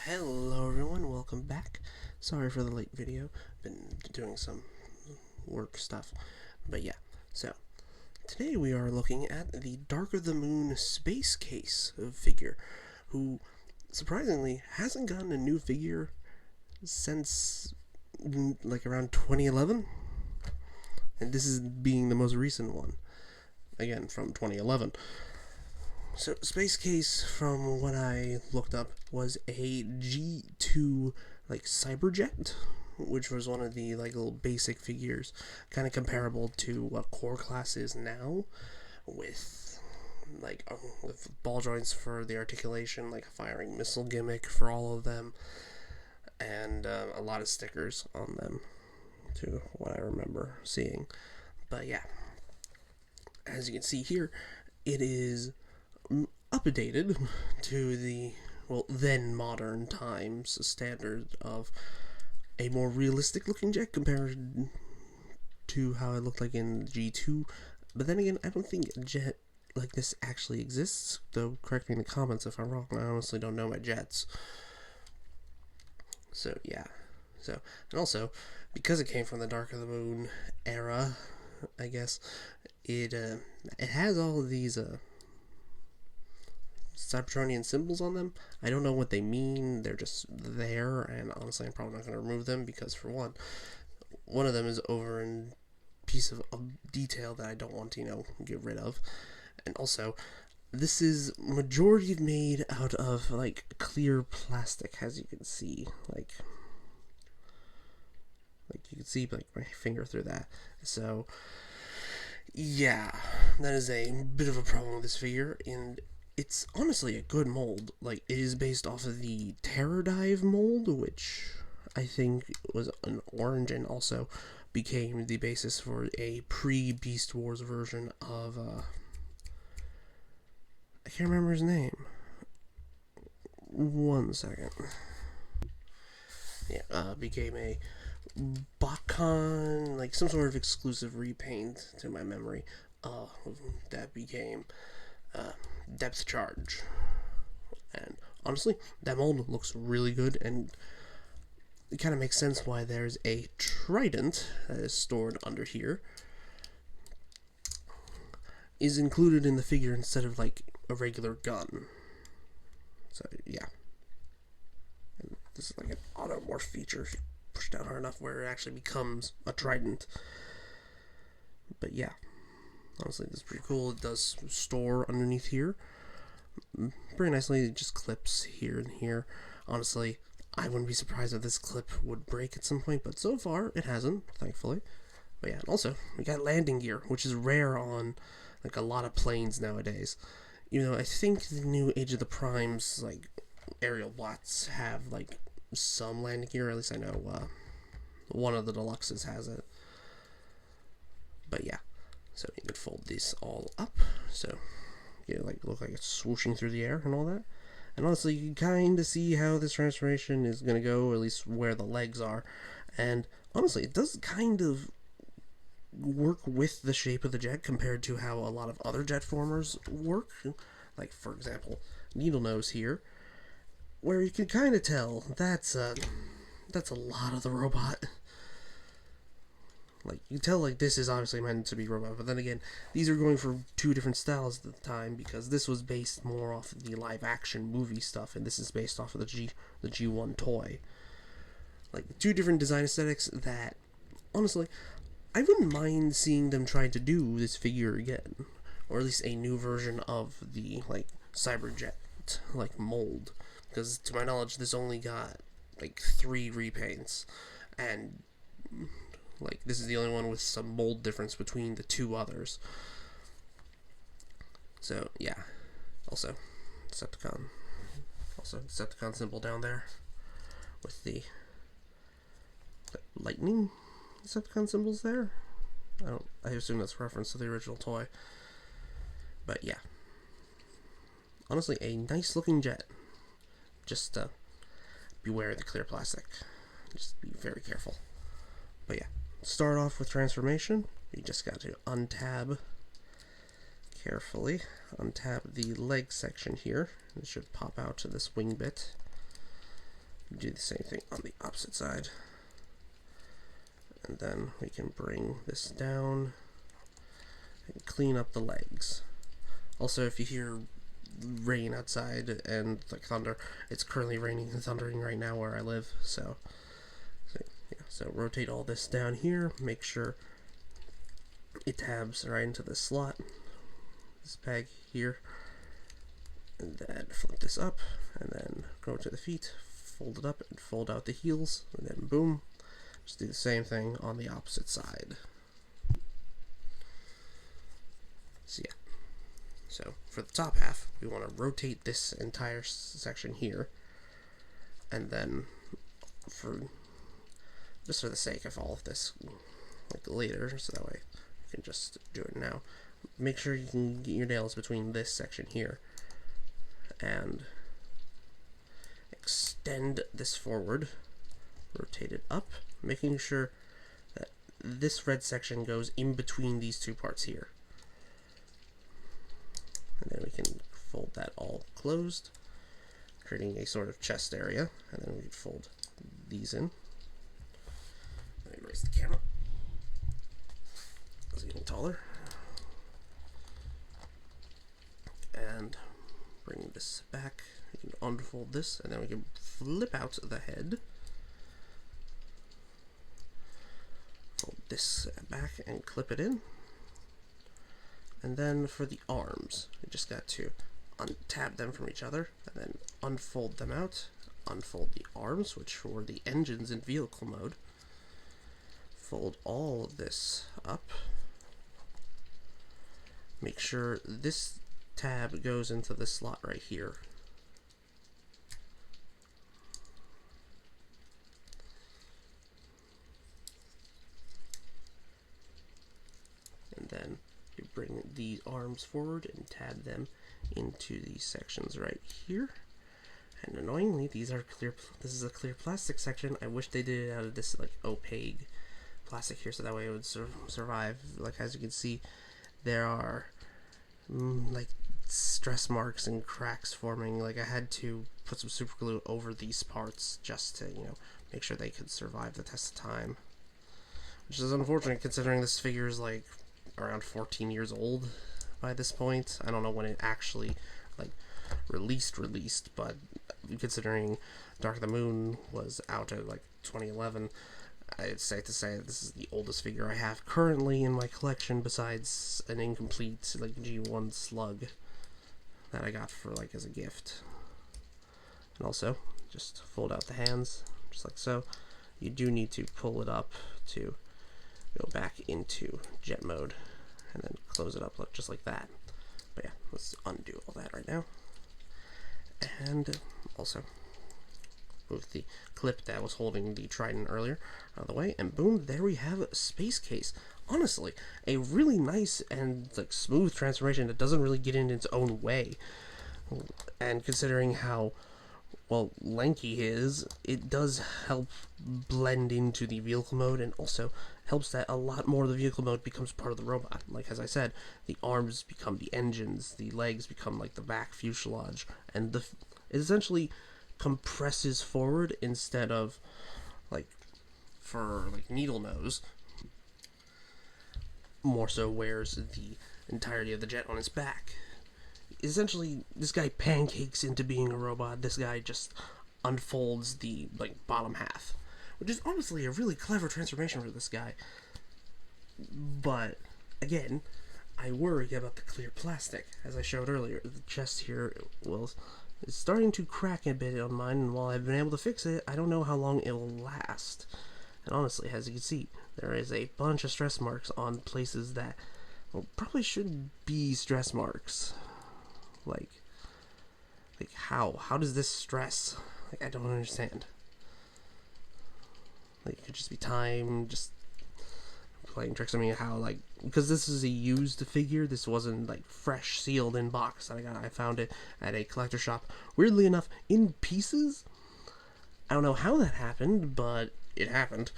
Hello everyone, welcome back. Sorry for the late video, been doing some work stuff, but yeah. So, today we are looking at the Dotm Spacecase figure, who surprisingly hasn't gotten a new figure since like around 2011, and this is being the most recent one, again from 2011. So, Spacecase, from what I looked up, was a G2 like cyberjet, which was one of the like little basic figures, kind of comparable to what core class is now, with with ball joints for the articulation, like a firing missile gimmick for all of them, and a lot of stickers on them, to what I remember seeing. But yeah, as you can see here, it is updated to the then modern times standard of a more realistic looking jet compared to how it looked like in G2. But then again, I don't think a jet like this actually exists, though correct me in the comments if I'm wrong. I honestly don't know my jets. So yeah. And also, because it came from the Dark of the Moon era, I guess, it has all of these Cybertronian symbols on them. I don't know what they mean. They're just there, and honestly, I'm probably not going to remove them because, for one of them is over in piece of detail that I don't want to, get rid of. And also, this is majority made out of like clear plastic, as you can see. Like you can see like my finger through that. So yeah, that is a bit of a problem with this figure, and it's honestly a good mold. Like, it is based off of the Terror Dive mold, which I think was an orange and also became the basis for a pre-Beast Wars version of, I can't remember his name. 1 second. Yeah, became a Bakon, like some sort of exclusive repaint to my memory. That became Depth Charge, and honestly, that mold looks really good, and it kind of makes sense why there's a trident that is stored under here, is included in the figure instead of like a regular gun. So yeah, and this is like an automorph feature if you push down hard enough where it actually becomes a trident. But yeah, honestly, this is pretty cool. It does store underneath here pretty nicely. It just clips here and here. Honestly, I wouldn't be surprised if this clip would break at some point, but so far it hasn't, thankfully. But yeah, and also we got landing gear, which is rare on like a lot of planes nowadays. I think the new Age of the Primes like aerial bots have like some landing gear. At least I know one of the deluxes has it. But yeah, so you could fold this all up, so you look like it's swooshing through the air and all that. And honestly, you can kind of see how this transformation is going to go, or at least where the legs are. And honestly, it does kind of work with the shape of the jet compared to how a lot of other jet formers work. Like, for example, Needle Nose here, where you can kind of tell that's a lot of the robot. Like, you can tell, like, this is obviously meant to be robot, but then again, these are going for two different styles at the time, because this was based more off of the live-action movie stuff, and this is based off of the G1 toy. Like, two different design aesthetics that, honestly, I wouldn't mind seeing them try to do this figure again, or at least a new version of the, like, Cyberjet, like, mold, because, to my knowledge, this only got, like, 3 repaints, and like, this is the only one with some mold difference between the 2 others. So, yeah. Also, Decepticon symbol down there with the lightning Decepticon symbols there. I assume that's a reference to the original toy. But yeah. Honestly, a nice looking jet. Just beware of the clear plastic. Just be very careful. But yeah. Start off with transformation. You just got to untab carefully. Untab the leg section here. It should pop out to this wing bit. Do the same thing on the opposite side. And then we can bring this down and clean up the legs. Also, if you hear rain outside and like thunder, it's currently raining and thundering right now where I live, so rotate all this down here, make sure it tabs right into the slot, this peg here, and then flip this up, and then go to the feet, fold it up and fold out the heels, and then boom, just do the same thing on the opposite side. So yeah, so for the top half, we want to rotate this entire section here, and then just for the sake of all of this, like later, so that way you can just do it now. Make sure you can get your nails between this section here, and extend this forward, rotate it up, making sure that this red section goes in between these two parts here. And then we can fold that all closed, creating a sort of chest area, and then we can fold these in. Let me raise the camera. It's getting taller. And bring this back. We can unfold this, and then we can flip out the head. Fold this back and clip it in. And then for the arms, we just got to untab them from each other, and then unfold them out. Unfold the arms, which for the engines in vehicle mode. Fold all of this up. Make sure this tab goes into the slot right here. And then you bring these arms forward and tab them into these sections right here. And annoyingly, these are clear. This is a clear plastic section. I wish they did it out of this like opaque plastic here, so that way it would survive. Like as you can see, there are like stress marks and cracks forming. Like I had to put some super glue over these parts just to, you know, make sure they could survive the test of time. Which is unfortunate considering this figure is like around 14 years old by this point. I don't know when it actually like released, but considering Dark of the Moon was out at like 2011, it's safe to say that this is the oldest figure I have currently in my collection, besides an incomplete like G1 Slug that I got for like as a gift. And also, just fold out the hands, just like so. You do need to pull it up to go back into jet mode, and then close it up just like that. But yeah, let's undo all that right now. And also move the clip that was holding the Trident earlier out of the way, and boom, there we have a space case. Honestly, a really nice and like smooth transformation that doesn't really get in its own way. And considering how well lanky he is, it does help blend into the vehicle mode, and also helps that a lot more of the vehicle mode becomes part of the robot. Like as I said, the arms become the engines, the legs become like the back fuselage, and it essentially compresses forward instead of like for like needle nose. More so wears the entirety of the jet on its back. Essentially, this guy pancakes into being a robot. This guy just unfolds the like bottom half, which is honestly a really clever transformation for this guy. But again, I worry about the clear plastic. As I showed earlier, the chest here is starting to crack a bit on mine, and while I've been able to fix it, I don't know how long it will last. And honestly, as you can see, there is a bunch of stress marks on places that probably shouldn't be stress marks. Like how does this stress? Like I don't understand. Like it could just be time, just playing tricks on me. How like, because this is a used figure, this wasn't like fresh sealed in box that I found it at a collector shop, weirdly enough, in pieces. I don't know how that happened, but it happened.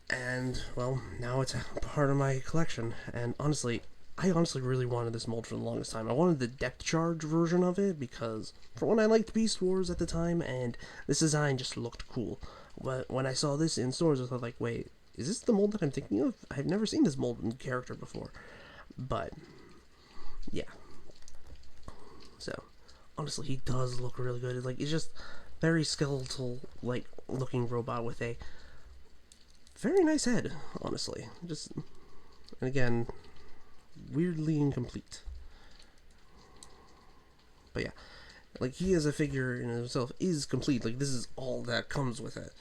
And well, now it's a part of my collection, and honestly, I honestly really wanted this mold for the longest time. I wanted the depth charge version of it because, for one, I liked Beast Wars at the time, and this design just looked cool. But when I saw this in stores, I thought, like, wait, is this the mold that I'm thinking of? I've never seen this mold in character before. But, yeah. So, honestly, he does look really good. Like, it's just very skeletal, like, looking robot with a very nice head, honestly. Just, and again, weirdly incomplete. But yeah, like, he as a figure in himself is complete. Like, this is all that comes with it.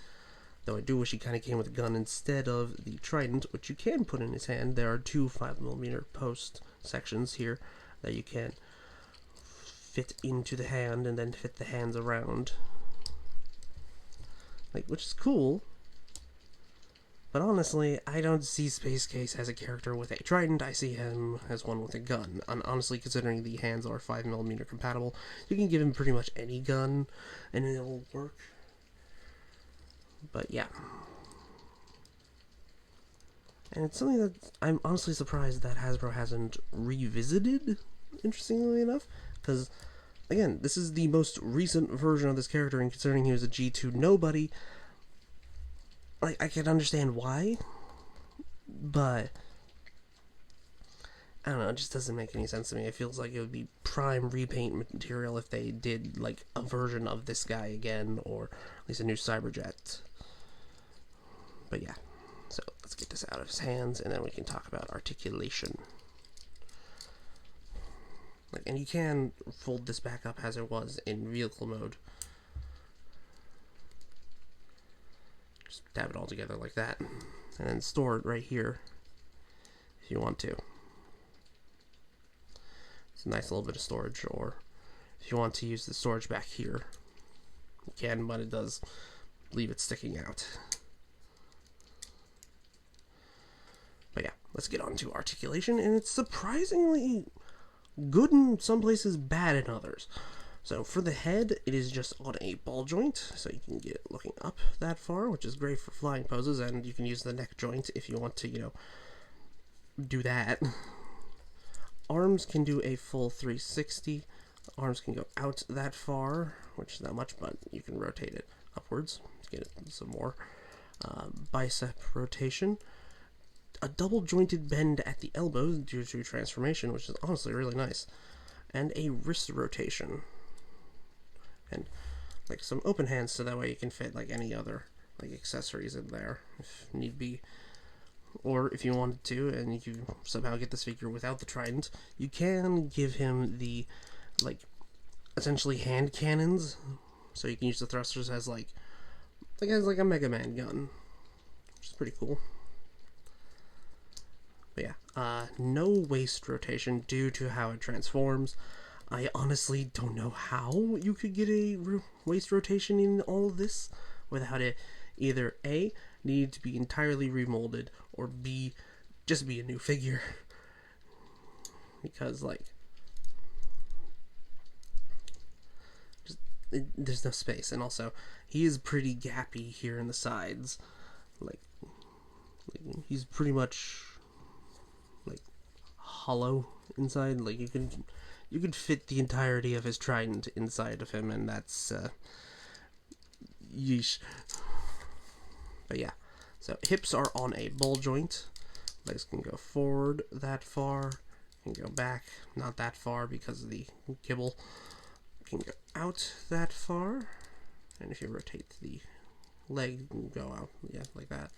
Though I do wish he kind of came with a gun instead of the trident, which you can put in his hand. There are two 5mm post sections here that you can fit into the hand and then fit the hands around. Like, which is cool. But honestly, I don't see Spacecase as a character with a trident. I see him as one with a gun. And honestly, considering the hands are 5mm compatible, you can give him pretty much any gun and it'll work. But yeah. And it's something that I'm honestly surprised that Hasbro hasn't revisited, interestingly enough. Because, again, this is the most recent version of this character, and considering he was a G2 nobody, like, I can understand why, but I don't know, it just doesn't make any sense to me. It feels like it would be prime repaint material if they did, like, a version of this guy again, or at least a new Cyberjet. But yeah, so let's get this out of his hands, and then we can talk about articulation. Like, and you can fold this back up as it was in vehicle mode. Just dab it all together like that, and then store it right here if you want to. It's a nice little bit of storage, or if you want to use the storage back here, you can, but it does leave it sticking out. But yeah, let's get on to articulation, and it's surprisingly good in some places, bad in others. So for the head, it is just on a ball joint, so you can get it looking up that far, which is great for flying poses, and you can use the neck joint if you want to, you know, do that. Arms can do a full 360. Arms can go out that far, which is not much, but you can rotate it upwards to get it some more. Bicep rotation. A double jointed bend at the elbow due to transformation, which is honestly really nice. And a wrist rotation. And like some open hands, so that way you can fit like any other like accessories in there if need be. Or if you wanted to, and you somehow get this figure without the trident, you can give him the, like, essentially hand cannons, so you can use the thrusters as like a Mega Man gun, which is pretty cool. But yeah, no waist rotation due to how it transforms. I honestly don't know how you could get a waist rotation in all of this without it either A, need to be entirely remolded, or B, just be a new figure. Because, like, there's no space. And also, he is pretty gappy here in the sides. Like he's pretty much, like, hollow inside. Like, you could fit the entirety of his trident inside of him, and that's, yeesh. But yeah, so hips are on a ball joint. Legs can go forward that far, can go back not that far because of the kibble. Can go out that far, and if you rotate the leg, you can go out, yeah, like that.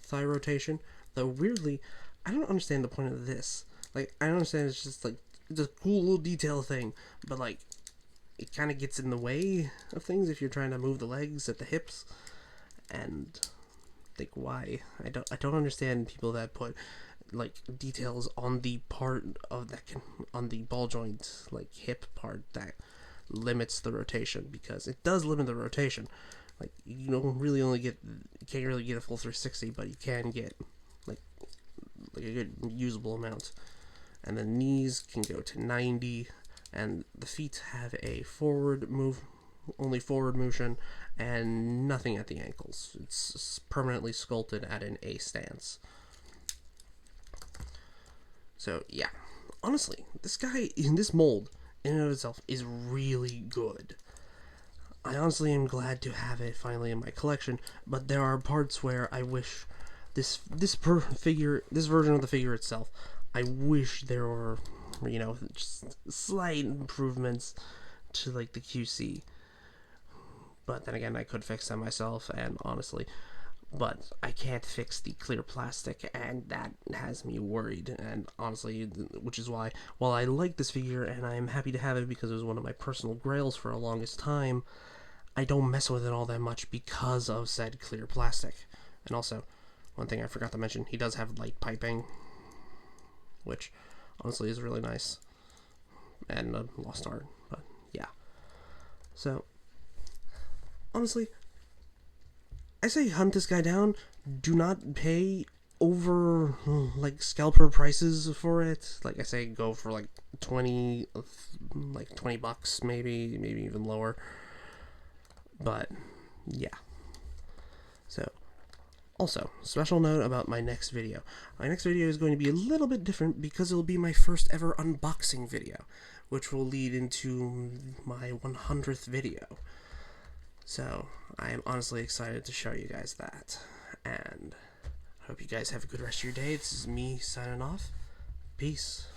Thigh rotation, though weirdly, I don't understand the point of this. Like, I don't understand, it's just like, it's a cool little detail thing, but like, it kind of gets in the way of things if you're trying to move the legs at the hips, and like, why? I don't understand people that put like details on the part of that on the ball joint, like hip part, that limits the rotation, because it does limit the rotation. Like, you don't really can't really get a full 360, but you can get like a good usable amount. And the knees can go to 90, and the feet have a only forward motion, and nothing at the ankles. It's permanently sculpted at an A stance. So yeah, honestly, this guy in this mold, in and of itself, is really good. I honestly am glad to have it finally in my collection, but there are parts where I wish this version of the figure itself, I wish there were, just slight improvements to like the QC. But then again, I could fix them myself, and honestly, but I can't fix the clear plastic, and that has me worried. And honestly, which is why, while I like this figure and I am happy to have it because it was one of my personal grails for the longest time, I don't mess with it all that much because of said clear plastic. And also, one thing I forgot to mention, he does have light piping, which honestly is really nice, and a lost art. But yeah, so honestly, I say hunt this guy down. Do not pay over like scalper prices for it. Like I say, go for like 20 bucks, maybe even lower. But yeah. So also, special note about my next video. My next video is going to be a little bit different because it will be my first ever unboxing video, which will lead into my 100th video. So, I am honestly excited to show you guys that. And I hope you guys have a good rest of your day. This is me signing off. Peace.